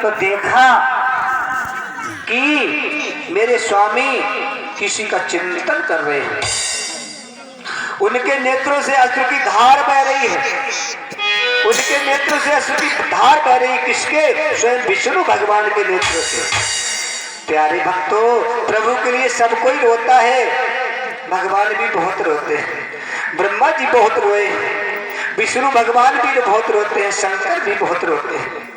तो देखा कि मेरे स्वामी किसी का चिंतन कर रहे हैं। उनके नेत्रों से अश्रु की धार बह रही है। उनके नेत्रों से अश्रु की धार बह रही है। किसके? स्वयं विष्णु भगवान के नेत्रों से। प्यारे भक्तों, प्रभु के लिए सब कोई रोता है। भगवान भी बहुत रोते हैं। ब्रह्मा जी बहुत रोए हैं, विष्णु भगवान भी बहुत रोते हैं, शंकर भी बहुत रोते हैं,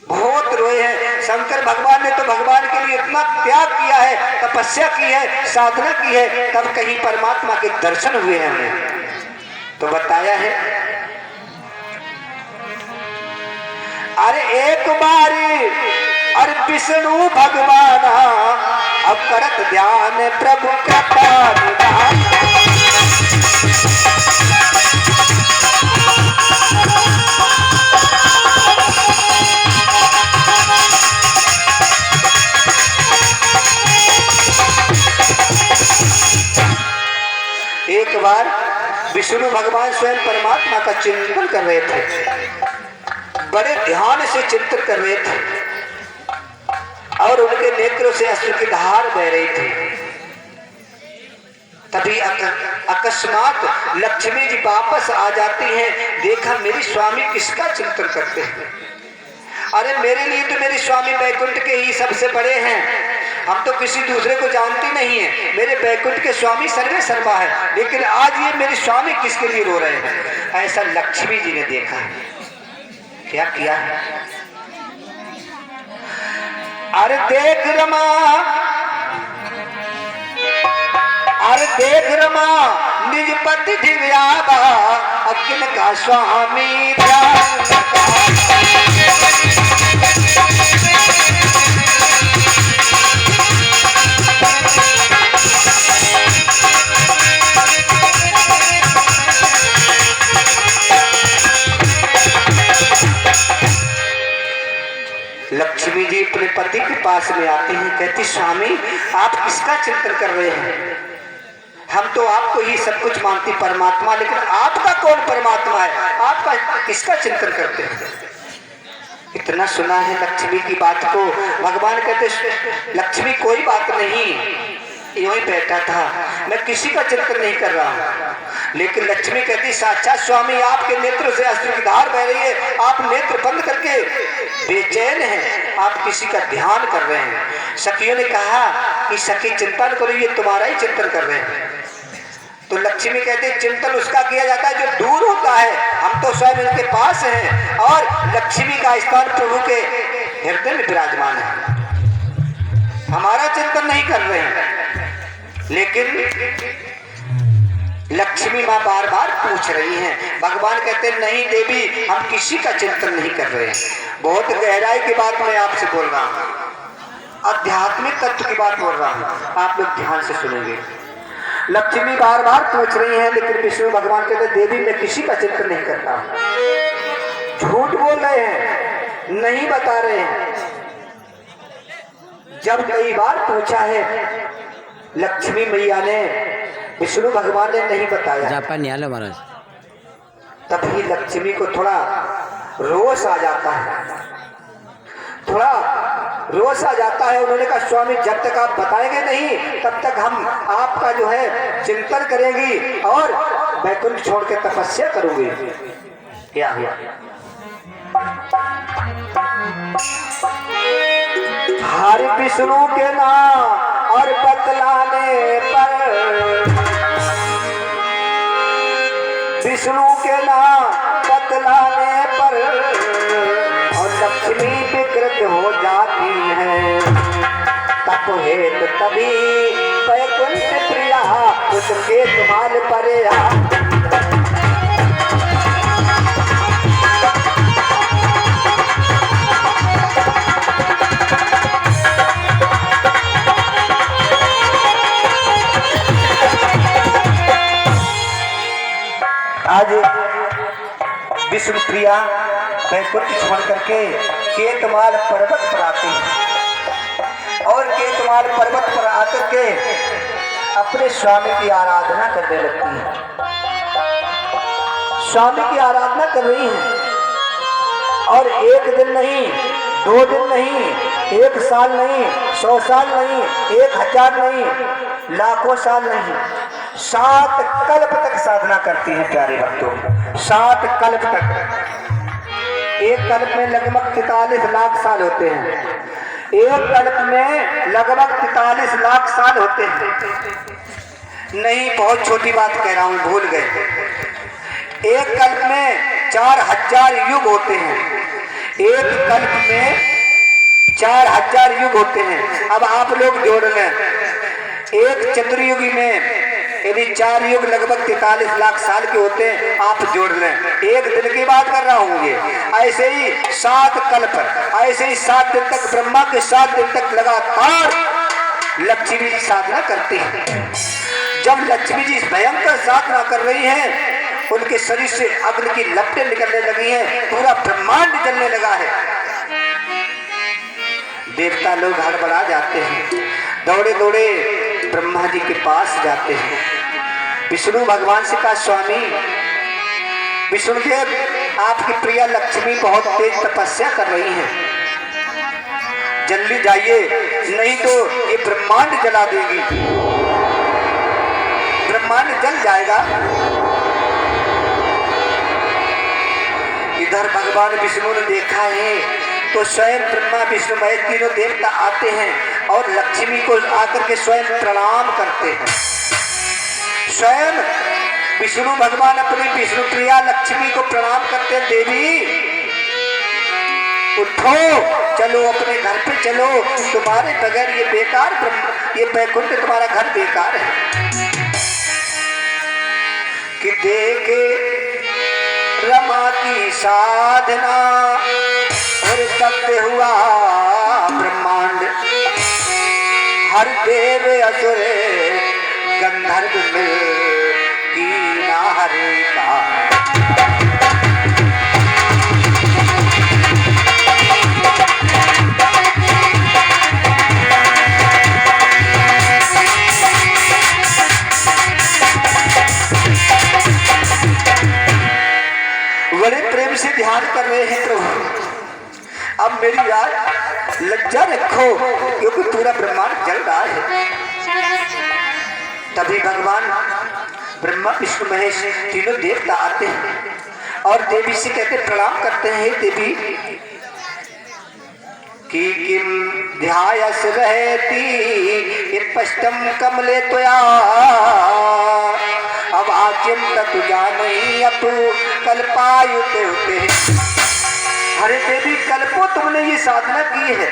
बहुत रोए हैं। शंकर भगवान ने तो भगवान के लिए इतना त्याग किया है, तपस्या की है, साधना की है, तब कहीं परमात्मा के दर्शन हुए हैं हमें। तो बताया है, अरे एक बार अरे विष्णु भगवान अब करत ध्यान प्रभु कृपा निधान। एक बार विष्णु भगवान स्वयं परमात्मा का चिंतन कर रहे थे, बड़े ध्यान से चिंतन कर रहे थे और उनके नेत्रों से अश्रु की धार बह रही थी। तभी अकस्मात लक्ष्मी जी वापस आ जाती हैं। देखा मेरे स्वामी किसका चिंतन करते हैं। अरे मेरे लिए तो मेरे स्वामी बैकुंठ के ही सबसे बड़े हैं, हम तो किसी दूसरे को जानती नहीं है। मेरे बैकुंठ के स्वामी सर्वे सर्वा है, लेकिन आज ये मेरे स्वामी किसके लिए रो रहे हैं। ऐसा लक्ष्मी जी ने देखा। क्या किया? अरे देख रमा, अरे देख रमा निज पति दिव्याबा अकिन का स्वामी लक्ष्मी जी अपने पति के पास में आती हैं, कहती स्वामी आप किसका चिंतन कर रहे हैं। हम तो आपको ही सब कुछ मानती परमात्मा, लेकिन आपका कौन परमात्मा है, आपका किसका चिंतन करते हैं। इतना सुना है लक्ष्मी की बात को। भगवान कहते लक्ष्मी कोई बात नहीं, यूं ही बैठा था, मैं किसी का चिंतन नहीं कर रहा हूं। लेकिन लक्ष्मी कहती साक्षात स्वामी आपके नेत्रों से अश्रु की धार बह रही है, आप नेत्र बंद करके बेचैन हैं, आप किसी का ध्यान कर रहे हैं। सखियों ने कहा कि सखी चिंता न करो, ये तुम्हारा ही चिंतन कर रहे हैं। तो लक्ष्मी कहते चिंतन उसका किया जाता है जो दूर होता है, हम तो स्वयं इनके पास हैं और लक्ष्मी का स्थान प्रभु के हृदय में विराजमान है। हमारा चिंतन नहीं कर रहे हैं। लेकिन लक्ष्मी माँ बार बार पूछ रही हैं। भगवान कहते नहीं देवी, हम किसी का चिंतन नहीं कर रहे हैं। बहुत गहराई की बात मैं आपसे बोल रहा हूँ, आध्यात्मिक तत्व की बात बोल रहा हूँ, आप लोग ध्यान से सुनेंगे। लक्ष्मी बार बार पूछ रही हैं, लेकिन विष्णु भगवान कहते देवी मैं किसी का चिंतन नहीं करता। झूठ बोल रहे हैं, नहीं बता रहे हैं। जब कई बार पूछा है लक्ष्मी मैया ने, विष्णु भगवान ने नहीं बताया, महाराज, तभी लक्ष्मी को थोड़ा रोष आ जाता है, थोड़ा रोष आ जाता है। उन्होंने कहा स्वामी जब तक आप बताएंगे नहीं तब तक हम आपका जो है चिंतन करेंगी और बैकुंठ छोड़ के तपस्या करूंगी। क्या हुआ? हरि विष्णु के नाम और बतलाने पर, विष्णु के नाम बतलाने पर और लक्ष्मी विकृत हो जाती है। तप हेतु तभी बैकुंठ प्रिया उसके तुम्हारे परेया। आज विष्णु प्रिया बैकुंठ छोड़ करके केतमाल पर्वत पर आती है और केतमाल पर्वत पर आकर के अपने स्वामी की आराधना करने लगती है। स्वामी की आराधना कर रही हैं और एक दिन नहीं, 2 दिन नहीं, 1 साल नहीं, 100 साल नहीं, 1000 नहीं, लाखों साल नहीं, 7 कल्प तक साधना करती है प्यारे भक्तों। 7 कल्प तक। एक कल्प में लगभग 43 लाख साल होते हैं। एक कल्प में लगभग 43 लाख साल होते हैं। नहीं, बहुत छोटी बात कह रहा हूं, भूल गए। एक कल्प में 4000 युग होते हैं। एक कल्प में 4000 युग होते हैं। अब आप लोग जोड़ लें, एक चतुर्युगी में यदि 4 युग लगभग 43 लाख साल के होते हैं, आप जोड़ लें। एक दिन की बात कर रहा हूं ये। ऐसे ही 7 कल्प, ऐसे ही 7 दिन तक ब्रह्मा के 7 दिन तक लगातार लक्ष्मी जी साधना करते हैं। जब लक्ष्मी जी भयंकर साधना कर रही हैं, उनके शरीर से अग्नि की लपटें निकलने लगी हैं, पूरा ब्रह्मांड जलने लगा है। देवता लोग हड़बड़ा जाते हैं, दौड़े दौड़े ब्रह्मा जी के पास जाते हैं। विष्णु भगवान से कहा, स्वामी विष्णुदेव, आपकी प्रिया लक्ष्मी बहुत तेज तपस्या कर रही है, जल्दी जाइए, नहीं तो ये ब्रह्मांड जला देगी, ब्रह्मांड जल जाएगा। इधर भगवान विष्णु ने देखा है तो स्वयं ब्रह्मा विष्णु महेश तीनों देवता आते हैं और लक्ष्मी को आकर के स्वयं प्रणाम करते हैं। स्वयं विष्णु भगवान अपनी विष्णु प्रिया लक्ष्मी को प्रणाम करते हैं, देवी उठो, चलो अपने घर पे चलो, तुम्हारे बगैर ये बेकार ये बैकुंठ तुम्हारा घर बेकार है। कि देखे रमा की साधना और तब हुआ ब्रह्मांड, हर देव असुर गंधर्व मिल कीना हरे का। बड़े प्रेम से ध्यान कर रहे हैं प्रभु, अब मेरी याद लज्जा रखो, क्योंकि पूरा ब्रह्मांड जल रहा है। तभी भगवान ब्रह्मा विष्णु महेश तीनों देवता आते हैं और देवी से कहते प्रणाम करते हैं, देवी कि किम ध्यायस रहती स्पष्टम कमले त्वया, अब आचिम तु जानी अब कल्पायुते होते। अरे देवी, कल्पों तुमने ये साधना की है,